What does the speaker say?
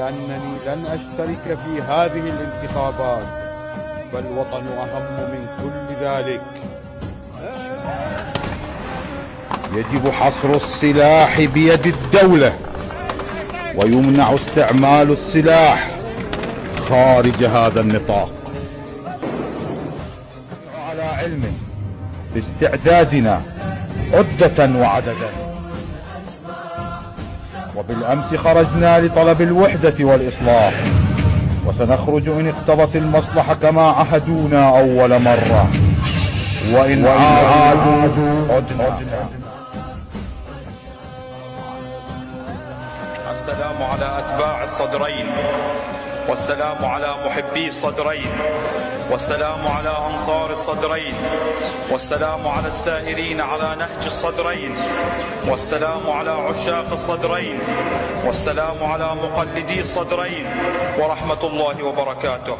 لأنني لن أشترك في هذه الانتخابات، فالوطن أهم من كل ذلك. يجب حصر السلاح بيد الدولة، ويمنع استعمال السلاح خارج هذا النطاق. على علم باستعدادنا عدة وعددا، وبالأمس خرجنا لطلب الوحدة والإصلاح، وسنخرج إن اقتضت المصلحة كما عهدونا أول مرة، وإن عادوا عدنا. السلام على أتباع الصدرين، والسلام على محبي الصدرين، والسلام على أنصار الصدرين، والسلام على السائرين على نهج الصدرين، والسلام على عشاق الصدرين، والسلام على مقلدي الصدرين، ورحمة الله وبركاته.